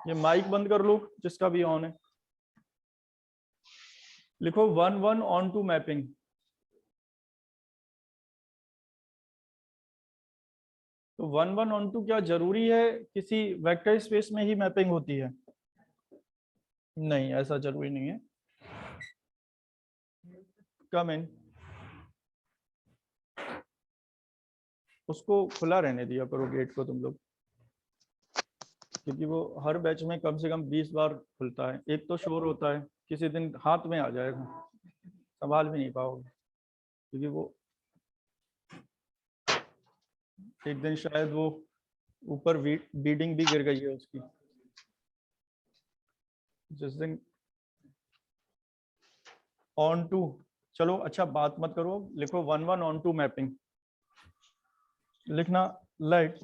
ये माइक बंद कर लो जिसका भी ऑन है। लिखो 1 1 ऑन टू मैपिंग। तो 1 1 ऑन टू क्या जरूरी है किसी वेक्टर स्पेस में ही मैपिंग होती है? नहीं, ऐसा जरूरी नहीं है। कम इन। उसको खुला रहने दिया करो गेट को तुम लोग, क्योंकि वो हर बैच में कम से कम 20 बार खुलता है। एक तो शोर होता है, किसी दिन हाथ में आ जाएगा, संभाल भी नहीं पाओगे, क्योंकि वो एक दिन शायद वो ऊपर बीडिंग भी गिर गई है उसकी जिस दिन। ऑन टू, चलो अच्छा बात मत करो, लिखो 1 1 ऑन टू मैपिंग। लिखना लेट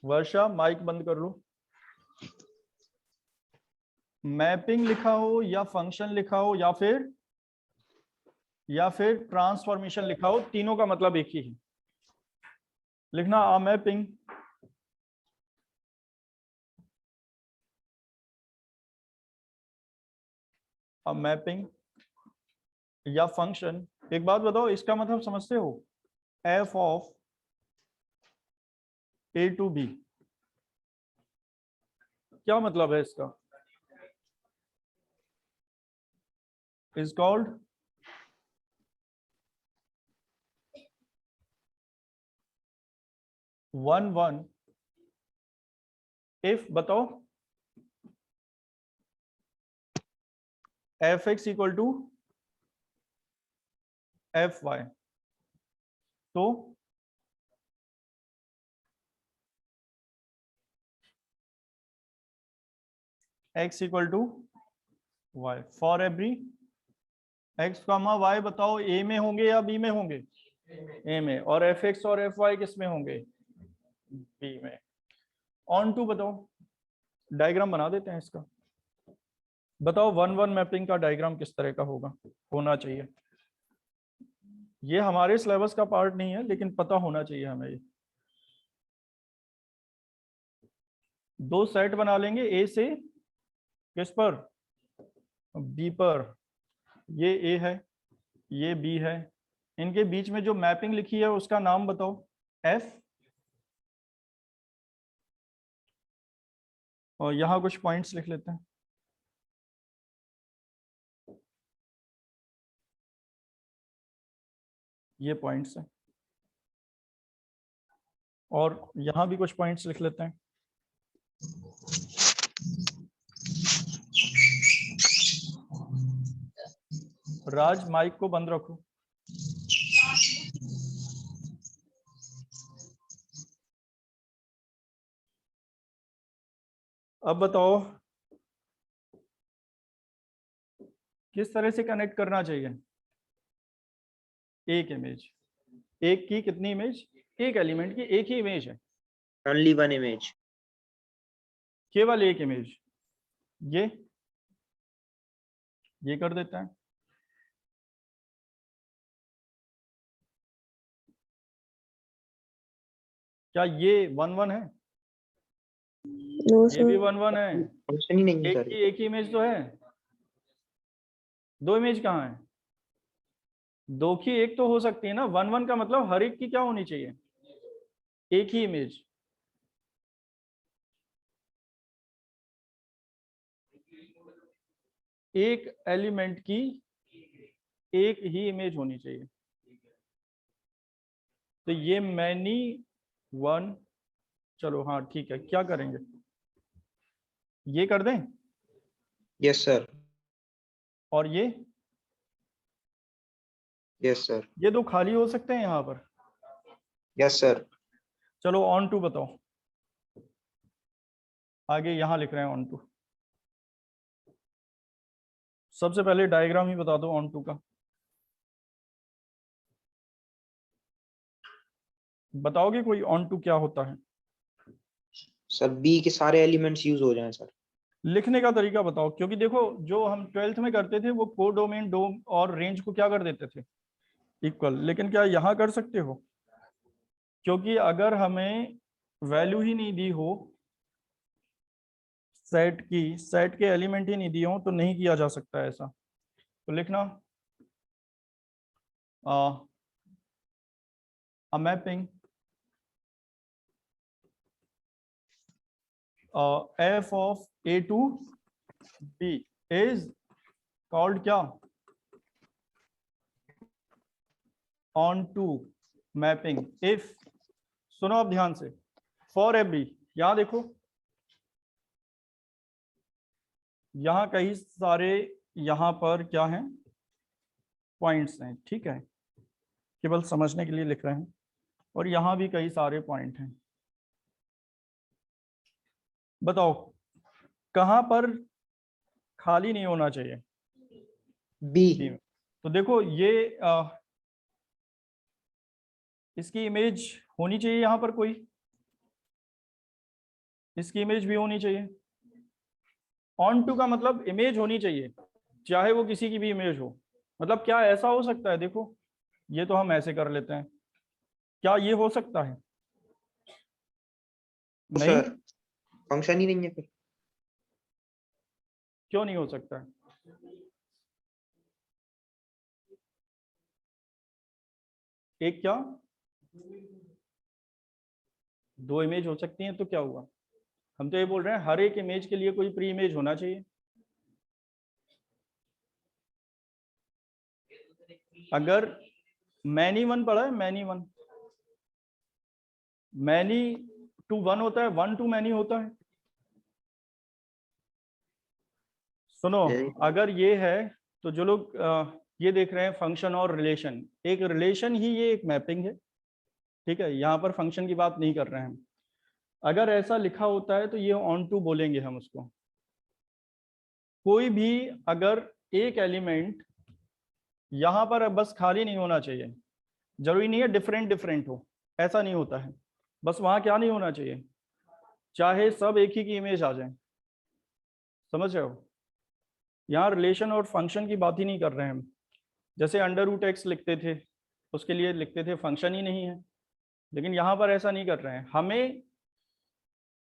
वर्षा माइक बंद कर लो। मैपिंग लिखा हो या फंक्शन लिखा हो या फिर ट्रांसफॉर्मेशन लिखा हो, तीनों का मतलब एक ही है। लिखना आ मैपिंग या फंक्शन। एक बात बताओ, इसका मतलब समझते हो? F of A to B, क्या मतलब है इसका? Is called one one if, बताओ, F X equal to F Y. तो x equal to Y for every x comma Y. बताओ a में होंगे या b में होंगे? a में। और एफ एक्स और एफ वाई किस में होंगे? b में। ऑन टू बताओ, डायग्राम बना देते हैं इसका। बताओ 1 1 मैपिंग का डायग्राम किस तरह का होना चाहिए? ये हमारे सिलेबस का पार्ट नहीं है, लेकिन पता होना चाहिए हमें। ये दो सेट बना लेंगे, ए से किस पर? बी पर। ये ए है, ये बी है। इनके बीच में जो मैपिंग लिखी है उसका नाम बताओ। एफ। और यहाँ कुछ पॉइंट्स लिख लेते हैं। ये पॉइंट्स हैं, और यहाँ भी कुछ पॉइंट्स लिख लेते हैं। राज माइक को बंद रखो। अब बताओ किस तरह से कनेक्ट करना चाहिए? एक इमेज, एक की कितनी इमेज? एक एलिमेंट की एक ही इमेज है, ओनली वन इमेज, केवल एक इमेज। ये कर देता है। क्या ये 1 1 है? ये भी 1 1 है। फंक्शन ही नहीं है सर। एक ही इमेज तो है, दो इमेज कहाँ है? दो की एक तो हो सकती है ना। 1 1 का मतलब हर एक की क्या होनी चाहिए? एक ही इमेज। एक एलिमेंट की एक ही इमेज होनी चाहिए। तो ये मैनी वन, चलो हाँ ठीक है, क्या करेंगे? ये कर दें? Yes sir. और यस सर। ये दो खाली हो सकते हैं यहाँ पर। Yes sir. चलो ऑन टू बताओ। आगे यहाँ लिख रहे हैं ऑन टू। सबसे पहले डायग्राम ही बता दो ऑन टू का। बताओगे कोई ऑन टू क्या होता है? सर बी के सारे एलिमेंट्स यूज हो जाएं सर। लिखने का तरीका बताओ, क्योंकि देखो जो हम 12th में करते थे वो कोडोमेन डोम और रेंज को क्या कर देते थे, इक्वल, लेकिन क्या यहाँ कर सकते हो? क्योंकि अगर हमें वैल्यू ही नहीं दी हो सेट की, सेट के एलिमेंट ही नहीं दिए हो, तो नहीं किया जा सकता है ऐसा। तो लिखना a mapping f of a to b is called क्या, on to mapping if, सुनो आप ध्यान से, for every, यहां देखो यहां कई सारे यहां पर क्या हैं, पॉइंट्स हैं, ठीक है, केवल समझने के लिए लिख रहे हैं, और यहां भी कई सारे पॉइंट हैं। बताओ कहां पर खाली नहीं होना चाहिए? बी। B में। तो देखो ये इसकी इमेज होनी चाहिए यहां पर कोई, इसकी इमेज भी होनी चाहिए। ऑन टू का मतलब इमेज होनी चाहिए, चाहे वो किसी की भी इमेज हो। मतलब क्या ऐसा हो सकता है, देखो ये तो हम ऐसे कर लेते हैं, क्या ये हो सकता है? नहीं, सर फंक्शन ही नहीं है फिर। क्यों नहीं हो सकता है? एक क्या, दो इमेज हो सकती हैं, तो क्या हुआ? हम तो ये बोल रहे हैं हर एक इमेज के लिए कोई प्री इमेज होना चाहिए। अगर मैनी वन पढ़ा है, many one, many to one होता है, वन टू मैनी होता है। सुनो, अगर ये है तो जो लोग ये देख रहे हैं फंक्शन और रिलेशन, एक रिलेशन ही ये एक मैपिंग है, ठीक है, यहाँ पर फंक्शन की बात नहीं कर रहे हैं हम। अगर ऐसा लिखा होता है तो ये ऑन टू बोलेंगे हम उसको। कोई भी अगर एक एलिमेंट यहाँ पर बस खाली नहीं होना चाहिए, जरूरी नहीं है डिफरेंट डिफरेंट हो, ऐसा नहीं होता है, बस वहाँ क्या नहीं होना चाहिए, चाहे सब एक ही की इमेज आ जाए। समझ रहे हो? यहाँ रिलेशन और फंक्शन की बात ही नहीं कर रहे हैं हम। जैसे अंडर रूट एक्स लिखते थे, उसके लिए लिखते थे फंक्शन ही नहीं है, लेकिन यहाँ पर ऐसा नहीं कर रहे हैं। हमें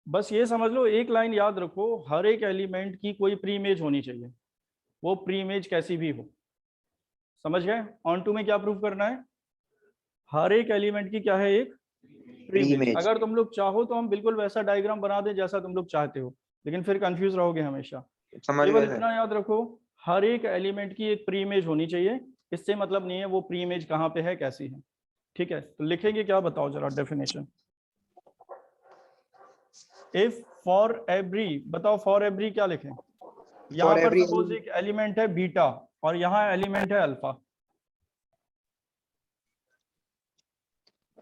बस ये समझ लो, एक लाइन याद रखो, हर एक एलिमेंट की कोई प्री इमेज होनी चाहिए, वो प्री इमेज कैसी भी हो। समझ गए? ऑन टू में क्या प्रूव करना है, हर एक एलिमेंट की क्या है, एक प्री प्री इमेज। इमेज। अगर तुम लोग चाहो तो हम बिल्कुल वैसा डायग्राम बना दें जैसा तुम लोग चाहते हो, लेकिन फिर कंफ्यूज रहोगे हमेशा। समझ केवल गए सर। इतना याद रखो, हर एक एलिमेंट की एक प्री इमेज होनी चाहिए, इससे मतलब नहीं है वो प्री इमेज कहाँ पे है, कैसी है। ठीक है, तो लिखेंगे क्या, बताओ जरा डेफिनेशन। इफ फॉर एवरी, बताओ फॉर एवरी क्या लिखें? यहाँ फॉर पर एवरी। सपोज एक एलिमेंट है बीटा और यहाँ एलिमेंट है अल्फा,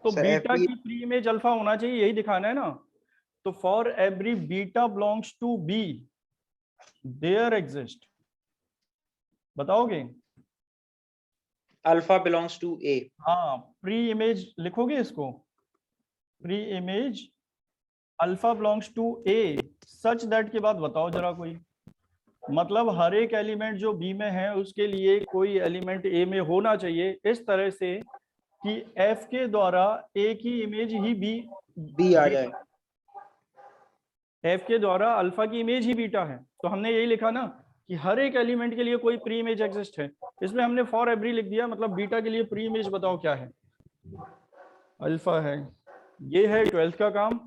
तो सर बीटा एवरी। की प्री इमेज अल्फा होना चाहिए, यही दिखाना है ना। तो for every beta belongs to B there exist, बताओगे? Alpha belongs to A. हाँ, प्री इमेज लिखोगे इसको, preimage alpha belongs to A such that के बाद बताओ जरा कोई, मतलब हर एक एलिमेंट जो बी में है उसके लिए कोई एलिमेंट ए में होना चाहिए, इस तरह से कि एफ के द्वारा ए की इमेज ही बी आ जाए। एफ के द्वारा अल्फा की इमेज ही बीटा है। तो हमने यही लिखा ना कि हर एक एलिमेंट के लिए कोई प्री इमेज एग्जिस्ट है, इसमें हमने फॉर एवरी लिख दिया, मतलब बीटा के लिए प्री इमेज बताओ क्या है, अल्फा है। ये है 12th का काम,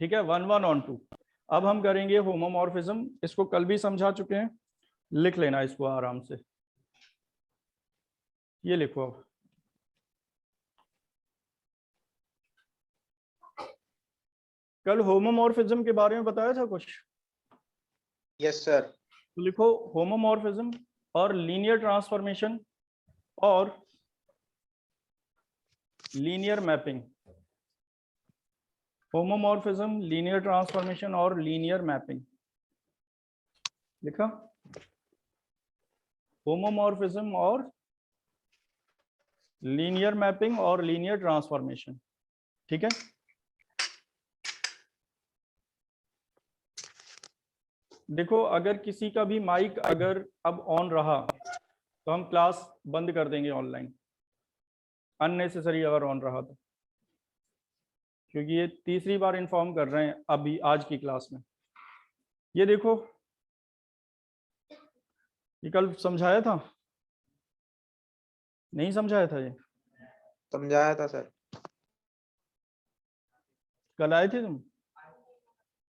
ठीक है, 1 1 ऑन 2। अब हम करेंगे होमोमॉर्फिज्म, इसको कल भी समझा चुके हैं, लिख लेना इसको आराम से, ये लिखो अब। कल होमोमॉर्फिज्म के बारे में बताया था कुछ, यस सर। तो लिखो होमोमॉर्फिज्म और लीनियर ट्रांसफॉर्मेशन और linear mapping. Homomorphism, linear transformation और लीनियर मैपिंग लिखा। होमोमॉर्फिज्म और लीनियर मैपिंग और लीनियर ट्रांसफॉर्मेशन, ठीक है। देखो अगर किसी का भी माइक अगर अब ऑन रहा तो हम क्लास बंद कर देंगे ऑनलाइन, अननेसेसरी अगर ऑन रहा तो, क्योंकि ये तीसरी बार इन्फॉर्म कर रहे हैं अभी आज की क्लास में। ये देखो, ये कल समझाया था, नहीं समझाया था? ये समझाया था सर। कल आए थे तुम?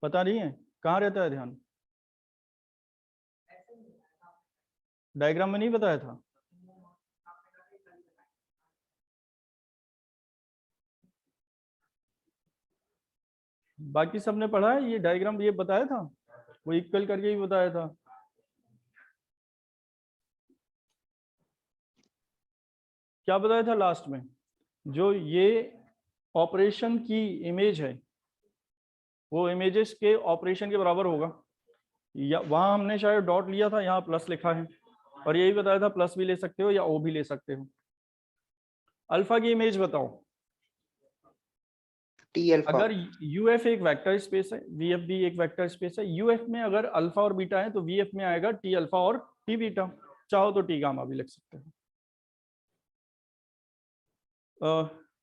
पता नहीं है कहाँ रहता है ध्यान? डायग्राम में नहीं बताया था? बाकी सबने पढ़ा है ये डायग्राम? ये बताया था, वो इक्वल करके ही बताया था। क्या बताया था लास्ट में? जो ये ऑपरेशन की इमेज है वो इमेजेस के ऑपरेशन के बराबर होगा, या वहां हमने शायद डॉट लिया था, यहाँ प्लस लिखा है, और यही बताया था प्लस भी ले सकते हो या ओ भी ले सकते हो। अल्फा की इमेज बताओ। T alpha. अगर यूएफ एक वेक्टर स्पेस है, वीएफ भी एक वेक्टर स्पेस है, यूएफ में अगर अल्फा और बीटा है तो वीएफ में आएगा टी अल्फा और टी बीटा, चाहो तो टी गामा भी लिख सकते हो।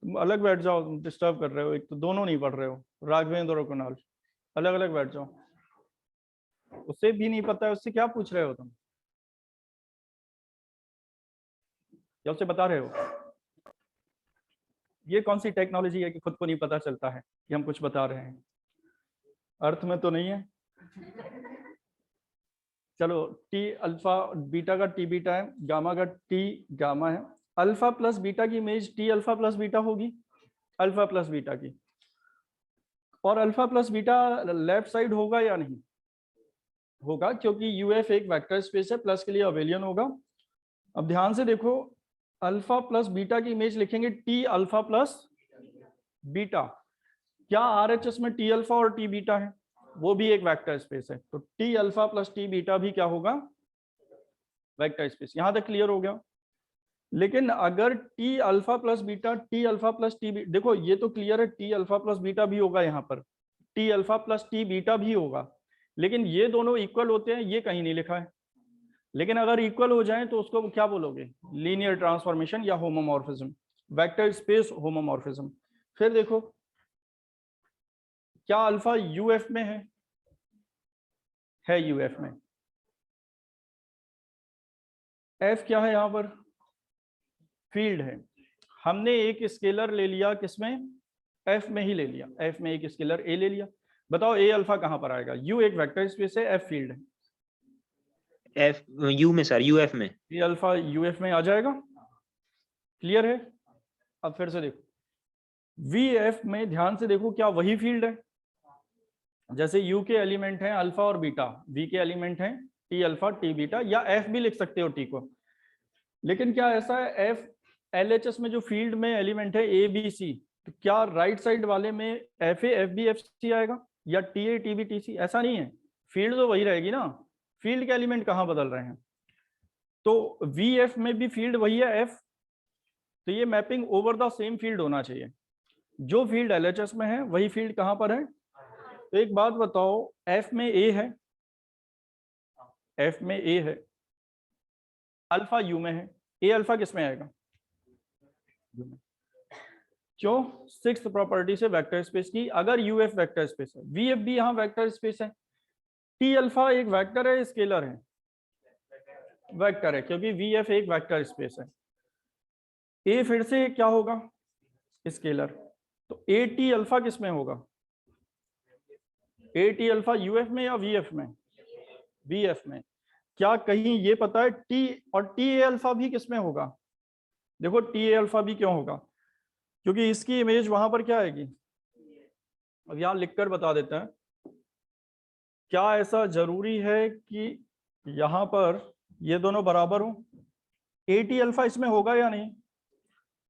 तुम अलग बैठ जाओ, तुम डिस्टर्ब कर रहे हो, एक तो दोनों नहीं पढ़ रहे हो, राघवेंद्र और कुणाल, अलग अलग बैठ जाओ। उसे भी नहीं पता है, उससे क्या पूछ रहे हो तुम, या उसे बता रहे हो? ये कौन सी टेक्नोलॉजी है कि खुद को नहीं पता चलता है कि हम कुछ बता रहे हैं? अर्थ में तो नहीं है। चलो, टी अल्फा बीटा का टी बीटा है, गामा का टी गामा है। अल्फा प्लस बीटा की image T alpha plus beta होगी, अल्फा प्लस बीटा की। और alpha plus beta left side होगा या नहीं होगा? क्योंकि यूएफ एक वेक्टर स्पेस है, प्लस के लिए अवेलियन होगा। अब ध्यान से देखो, अल्फा प्लस बीटा की इमेज लिखेंगे टी अल्फा प्लस बीटा। क्या आरएचएस में टी अल्फा और टी बीटा है? वो भी एक वेक्टर स्पेस है, तो T alpha plus T beta भी क्या होगा? Vector space. यहां तक क्लियर हो गया? लेकिन अगर T alpha plus beta T alpha plus T, देखो ये तो क्लियर है, टी अल्फा प्लस बीटा भी होगा, यहाँ पर T alpha plus T beta भी होगा, लेकिन ये दोनों इक्वल होते हैं, ये कहीं नहीं लिखा है। लेकिन अगर इक्वल हो जाए तो उसको क्या बोलोगे? लीनियर ट्रांसफॉर्मेशन या होमोमॉर्फिज्म, वेक्टर स्पेस होमोमॉर्फिज्म। फिर देखो, क्या अल्फा यूएफ में है यूएफ में। एफ क्या है? यहाँ पर फील्ड है। हमने एक स्केलर ले लिया, किसमें? एफ में ही ले लिया, एफ में एक स्केलर ए ले लिया। बताओ ए अल्फा कहां पर आएगा? यू एक वेक्टर स्पेस है, एफ फील्ड है। एफ यू में सर, यूएफ में। ए अल्फा यूएफ में आ जाएगा। क्लियर है? अब फिर से देखो, वी एफ में ध्यान से देखो, क्या वही फील्ड है? जैसे यू के एलिमेंट हैं अल्फा और बीटा, वी के एलिमेंट हैं टी अल्फा टी बीटा, या एफ भी लिख सकते हो टी को। लेकिन क्या ऐसा है, एफ एलएचएस में जो फील्ड में एलिमेंट है ए बी सी, तो क्या राइट साइड वाले में F A F B F C आएगा, या T A T B T C? ऐसा नहीं है, फील्ड तो वही रहेगी ना, फील्ड के एलिमेंट कहाँ बदल रहे हैं। तो वी एफ में भी फील्ड वही है एफ, तो ये mapping over the same field होना चाहिए। जो फील्ड एलएचएस में है वही फील्ड कहाँ पर है? तो एक बात बताओ, एफ में ए है, एफ में ए है, अल्फा यू में है, ए अल्फा किस में आएगा? क्यों? सिक्स्थ प्रॉपर्टी से वेक्टर स्पेस की, अगर यूएफ वेक्टर स्पेस है, वीएफ भी यहाँ वेक्टर स्पेस है, टी अल्फा एक वेक्टर है, स्केलर है? वेक्टर है, क्योंकि वीएफ एक वेक्टर स्पेस है। ए फिर से क्या होगा? स्केलर। तो ए टी अल्फा किस में होगा? ए टी अल्फा यूएफ में या वीएफ में? वीएफ में। क्या कहीं ये पता है टी और टी ए अल्फा भी किस में होगा? देखो टी ए अल्फा भी क्यों होगा? क्योंकि इसकी इमेज वहां पर क्या आएगी? अब यहां लिखकर बता देते हैं। क्या ऐसा जरूरी है कि यहां पर ये दोनों बराबर हो? ए टी अल्फा इसमें होगा या नहीं?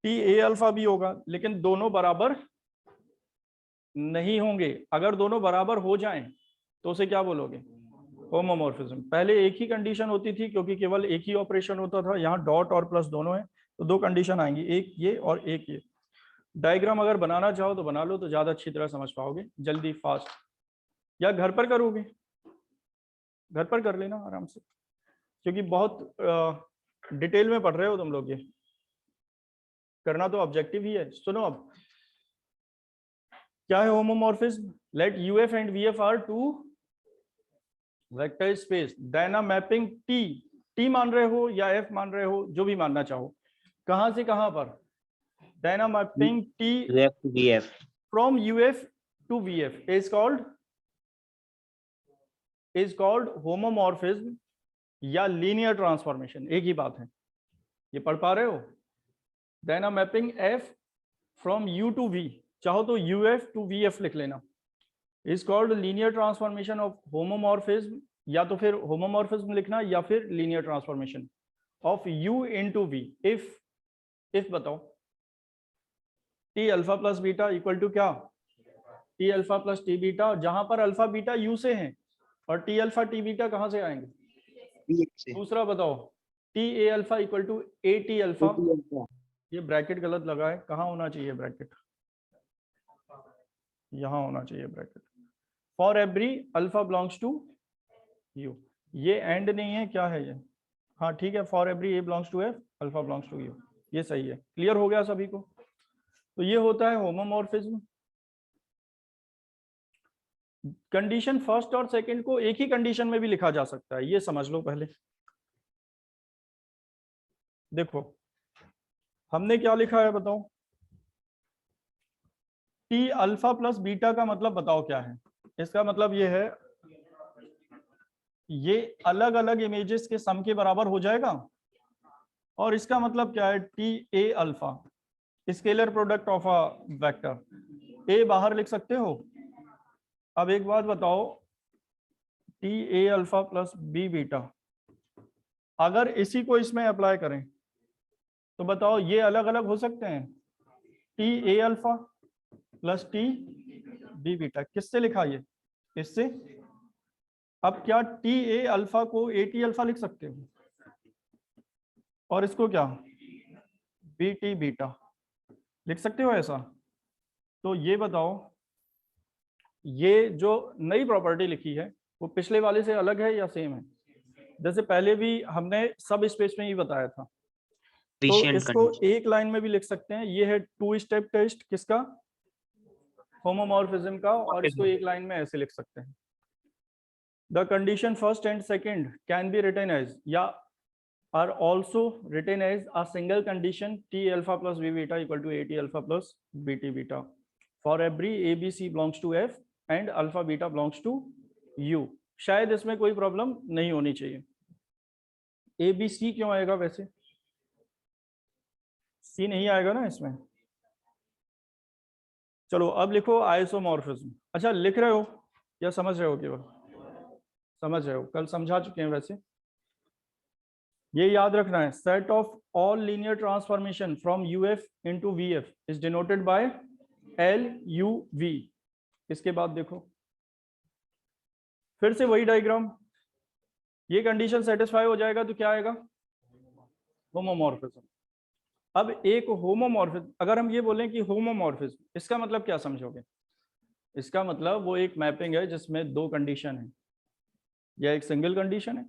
टी ए अल्फा भी होगा, लेकिन दोनों बराबर नहीं होंगे। अगर दोनों बराबर हो जाएं तो उसे क्या बोलोगे? होमोमॉर्फिज्म। पहले एक ही कंडीशन होती थी, क्योंकि केवल एक ही ऑपरेशन होता था, यहाँ डॉट और प्लस दोनों है, तो दो कंडीशन आएंगी, एक ये और एक ये। डायग्राम अगर बनाना चाहो तो बना लो, तो ज्यादा अच्छी तरह समझ पाओगे, जल्दी फास्ट। या घर पर करोगे? घर पर कर लेना आराम से, क्योंकि बहुत डिटेल में पढ़ रहे हो तुम लोग, ये करना तो ऑब्जेक्टिव ही है। सुनो अब क्या है homomorphism. Let UF and VF are two vector space, then a mapping T, T मान रहे हो या एफ मान रहे हो, जो भी मानना चाहो, कहां से कहां पर, then a mapping T UF to VF. from UF to VF is called homomorphism या linear transformation, एक ही बात है, ये पढ़ पा रहे हो। Then a mapping F from U to V, चाहो तो UF to VF लिख लेना, is called linear transformation of homomorphism, या तो फिर homomorphism लिखना या फिर linear transformation of U into V। if बताओ T alpha plus beta equal to क्या, T alpha plus T beta, जहां पर अल्फा बीटा U से हैं और T अल्फा टी बीटा कहां से आएंगे, VF से। दूसरा बताओ T A alpha equal to A T alpha, ये ब्रैकेट गलत लगा है, कहाँ होना चाहिए ब्रैकेट, यहाँ होना चाहिए bracket. For every alpha belongs to U, ये एंड नहीं है, क्या है ये, हाँ ठीक है, for every A belongs to F alpha belongs to U, ये सही है। क्लियर हो गया सभी को। तो ये होता है होमोमॉर्फिज्म। कंडीशन फर्स्ट और सेकंड को एक ही कंडीशन में भी लिखा जा सकता है, ये समझ लो पहले। देखो हमने क्या लिखा है बताओ, टी अल्फा प्लस बीटा का मतलब बताओ क्या है, इसका मतलब ये है ये अलग अलग इमेजेस के सम के बराबर हो जाएगा, और इसका मतलब क्या है, T A alpha scalar product of a vector, A बाहर लिख सकते हो। अब एक बात बताओ, T A alpha plus B beta, अगर इसी को इसमें अप्लाई करें तो बताओ ये अलग अलग हो सकते हैं, T A alpha plus T B beta, किससे लिखा ये, इससे। अब क्या टी ए अल्फा को ए टी अल्फा लिख सकते हो, और इसको क्या बी टी बीटा लिख सकते हो ऐसा। तो ये बताओ ये जो नई प्रॉपर्टी लिखी है वो पिछले वाले से अलग है या सेम है, जैसे पहले भी हमने सब स्पेस में ही बताया था। तो इसको एक लाइन में भी लिख सकते हैं, ये है टू स्टेप टेस्ट किसका, होमोमॉर्फिज्म का, और इसको एक लाइन में ऐसे लिख सकते हैं, the condition first and second can be written as या are also written as a single condition T alpha plus B beta equal to A T alpha plus B T beta for every A B C belongs to F and alpha beta belongs to U. शायद इसमें कोई problem नहीं होनी चाहिए। ए B सी क्यों आएगा, वैसे सी नहीं आएगा ना इसमें। चलो अब लिखो आइसोमॉर्फिज्म। अच्छा लिख रहे हो या समझ रहे हो, केवल समझ रहे हो, कल समझा चुके हैं वैसे। ये याद रखना है, set of all linear transformation from UF into VF is denoted by L U V. इसके बाद देखो फिर से वही डायग्राम, ये कंडीशन सेटिस्फाई हो जाएगा तो क्या आएगा, होमोमॉर्फिज्म। अब एक होमोमॉर्फिज्म, अगर हम ये बोलें कि होमोमॉर्फिज्म, इसका मतलब क्या समझोगे, इसका मतलब वो एक मैपिंग है जिसमें दो कंडीशन है या एक सिंगल कंडीशन है।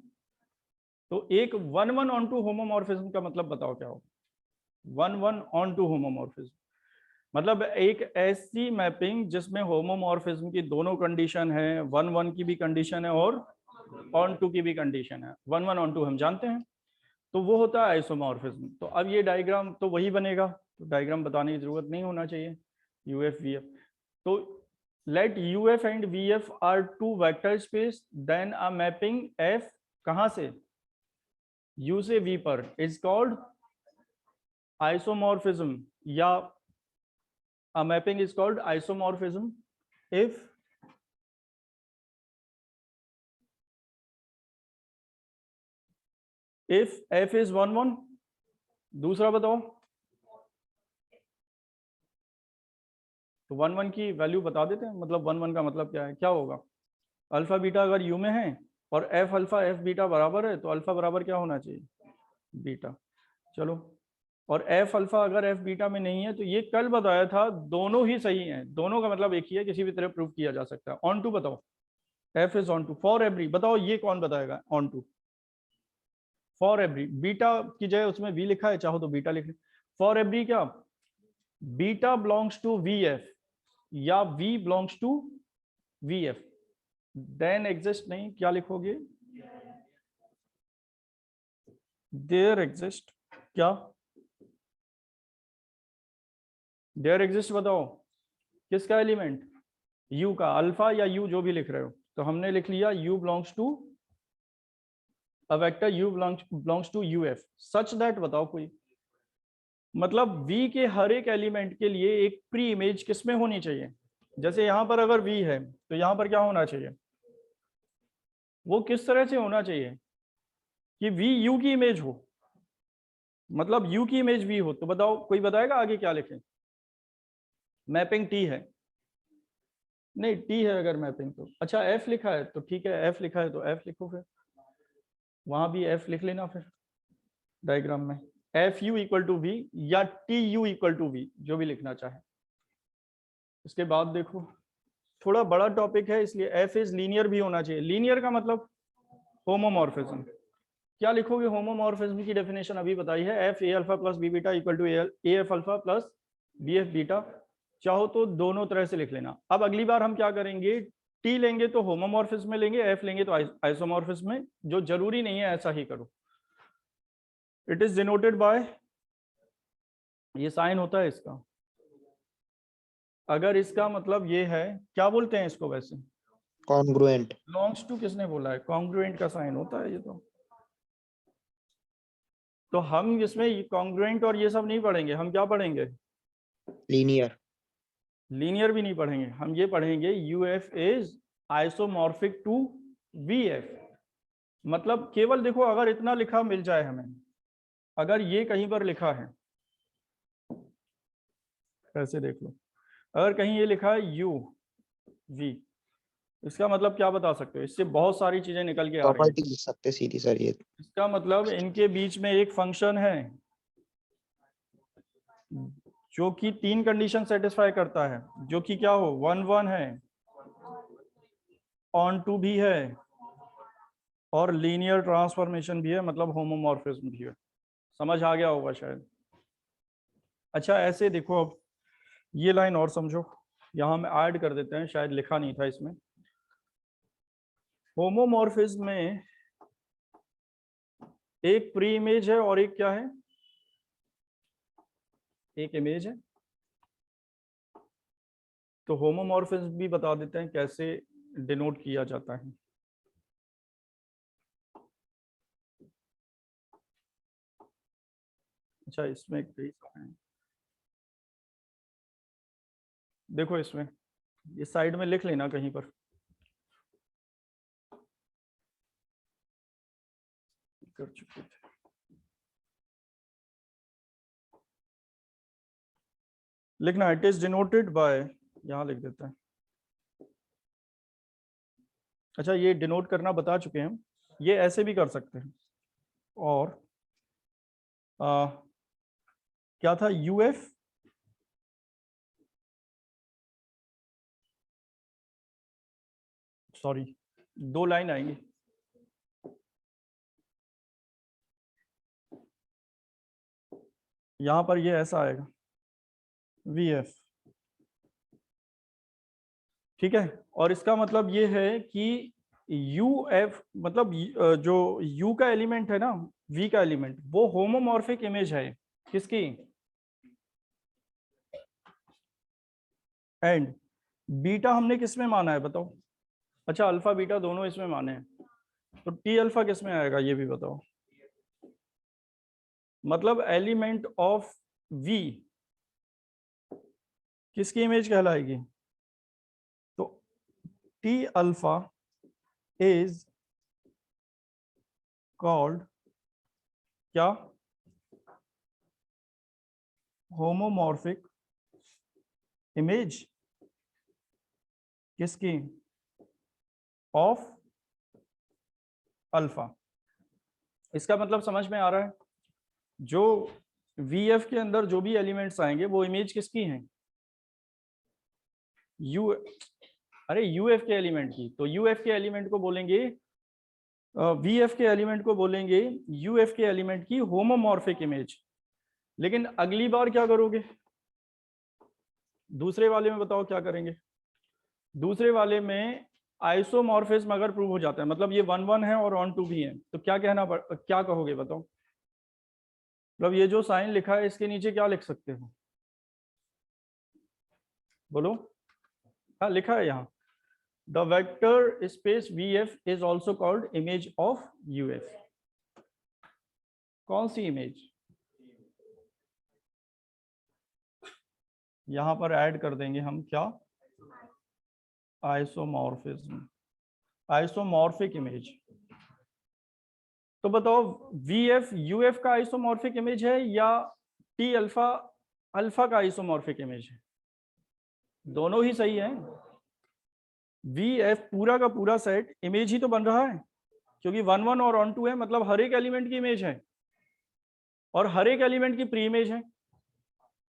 तो एक 1-1 ऑन टू होमोमॉर्फिज्म का मतलब बताओ क्या होगा, 1-1 ऑन टू होमोमॉर्फिज्म मतलब एक ऐसी मैपिंग जिसमें होमोमॉर्फिज्म की दोनों कंडीशन है, 1-1 की भी कंडीशन है और ऑन टू की भी कंडीशन है। 1-1 ऑन टू हम जानते हैं, तो वो होता है आइसोमॉर्फिज्म। तो अब ये डायग्राम तो वही बनेगा, तो डायग्राम बताने की जरूरत नहीं होना चाहिए, यूएफ वीएफ। तो let UF and VF are two vector space, then a mapping F कहां से, यू से वी पर, इज कॉल्ड आइसोमॉर्फिज्म, या a mapping is called isomorphism if f is 1-1। दूसरा बताओ, तो 1-1 की वैल्यू बता देते हैं, मतलब 1-1 का मतलब क्या है, क्या होगा, अल्फा बीटा अगर यू में है और एफ अल्फा एफ बीटा बराबर है, तो अल्फा बराबर क्या होना चाहिए, बीटा। चलो, और एफ अल्फा अगर एफ बीटा में नहीं है, तो ये कल बताया था दोनों ही सही हैं, दोनों का मतलब एक ही है, किसी भी तरह प्रूव किया जा सकता है। ऑन टू बताओ, F is onto for every, बताओ ये कौन बताएगा onto? For every, beta की जगह उसमें वी लिखा है, चाहो तो बीटा लिख लो। फॉर एवरी क्या, beta belongs to V F या V belongs to V F, then exist नहीं, क्या लिखोगे? देयर एग्जिस्ट, क्या देयर एग्जिस्ट बताओ किसका एलिमेंट? यू का, अल्फा या यू जो भी लिख रहे हो, तो हमने लिख लिया U belongs to a vector U belongs to U F such that, बताओ कोई, मतलब v के हर एक एलिमेंट के लिए एक प्री इमेज किसमें होनी चाहिए? जैसे यहां पर अगर v है तो यहां पर क्या होना चाहिए? वो किस तरह से होना चाहिए कि v u की इमेज हो, मतलब u की इमेज v हो, तो बताओ कोई बताएगा आगे क्या लिखें? मैपिंग t है, नहीं t है अगर मैपिंग तो, अच्छा f लिखा है तो ठीक है, f लिखा है तो f लिखो, फिर वहां भी f लिख लेना फिर डायग्राम में, F U equal to V या T U equal to V, जो भी लिखना चाहे। इसके बाद देखो थोड़ा बड़ा टॉपिक है, इसलिए एफ इज लीनियर भी होना चाहिए। लीनियर का मतलब होमोमॉर्फिज्म, क्या लिखोगे? होमोमॉर्फिज्म की डेफिनेशन अभी बताई है, F A alpha plus B beta equal to A F alpha plus B F beta, चाहो तो दोनों तरह से लिख लेना। अब अगली बार हम क्या करेंगे, टी लेंगे तो होमोमॉर्फिज्म में लेंगे, एफ लेंगे तो आइसोमॉर्फिज्म में, जो जरूरी नहीं है ऐसा ही करो। इट इज डिनोटेड बाय, ये साइन होता है इसका, अगर इसका मतलब ये है, क्या बोलते हैं इसको वैसे? कॉन्ग्रुएंट। बिलोंग्स टू किसने बोला है? कॉन्ग्रुएंट का साइन होता है ये तो हम इसमें कॉन्ग्रुएंट और ये सब नहीं पढ़ेंगे, हम क्या पढ़ेंगे? लीनियर। लीनियर भी नहीं पढ़ेंगे, हम ये पढ़ेंगे U F is isomorphic to V F. मतलब केवल देखो अगर इतना लिखा मिल जाए हमें, अगर ये कहीं पर लिखा है, ऐसे देख लो, अगर कहीं ये लिखा है यू वी, इसका मतलब क्या बता सकते हो? इससे बहुत सारी चीजें निकल के आ रही प्रॉपर्टी लिख सकते सीधी सर ये। इसका मतलब इनके बीच में एक फंक्शन है जो कि तीन कंडीशन सेटिस्फाई करता है, जो कि क्या हो, 1 1 है, ऑन टू भी है, और लीनियर ट्रांसफॉर्मेशन भी है, मतलब होमोमॉर्फिज्म भी है। समझ आ गया होगा शायद। अच्छा ऐसे देखो, अब ये लाइन और समझो, यहां में ऐड कर देते हैं, शायद लिखा नहीं था इसमें। होमोमॉर्फिज्म में एक प्री इमेज है और एक क्या है, एक इमेज है। तो होमोमॉर्फिज्म भी बता देते हैं कैसे डिनोट किया जाता है। अच्छा इसमें कई सारे हैं, देखो इसमें इस साइड में लिख लेना कहीं पर, कर चुके थे। लिखना इट इज डिनोटेड बाय, यहां लिख देते हैं। अच्छा ये डिनोट करना बता चुके हैं, ये ऐसे भी कर सकते हैं। और क्या था, यूएफ सॉरी, दो लाइन आएंगी, यहां पर ये ऐसा आएगा वी एफ, ठीक है। और इसका मतलब ये है कि यू एफ मतलब जो यू का एलिमेंट है ना, वी का एलिमेंट, वो होमोमॉर्फिक इमेज है किसकी? एंड बीटा हमने किस में माना है बताओ? अच्छा अल्फा बीटा दोनों इसमें माने हैं, तो टी अल्फा किस में आएगा ये भी बताओ? मतलब एलिमेंट ऑफ वी किसकी इमेज कहलाएगी? तो टी अल्फा इज कॉल्ड क्या? होमोमॉर्फिक इमेज किसकी? Of alpha. इसका मतलब समझ में आ रहा है, जो वीएफ के अंदर जो भी एलिमेंट्स आएंगे वो इमेज किसकी हैं? यू, अरे यूएफ के एलिमेंट की, तो यूएफ के एलिमेंट को बोलेंगे, वीएफ के एलिमेंट को बोलेंगे यूएफ के एलिमेंट की होमोमॉर्फिक इमेज। लेकिन अगली बार क्या करोगे, दूसरे वाले में बताओ क्या करेंगे। दूसरे वाले में आइसोमॉर्फिज्म अगर प्रूव हो जाता है, मतलब ये 1 1 है और ऑन टू भी है, तो क्या क्या कहोगे बताओ। मतलब ये जो साइन लिखा है इसके नीचे क्या लिख सकते हो, बोलो। हाँ लिखा है यहाँ, the vector space VF is also called image of UF। कौन सी इमेज, यहां पर ऐड कर देंगे हम क्या, आइसोमॉर्फिज्म, आइसोमॉर्फिक इमेज। तो बताओ VF UF का आइसोमॉर्फिक इमेज है या T अल्फा अल्फा का आइसोमॉर्फिक इमेज है। दोनों ही सही है। VF पूरा का पूरा सेट इमेज ही तो बन रहा है, क्योंकि 1 1 और ऑन टू है, मतलब हर एक एलिमेंट की इमेज है, और हर एक एलिमेंट की प्री इमेज है,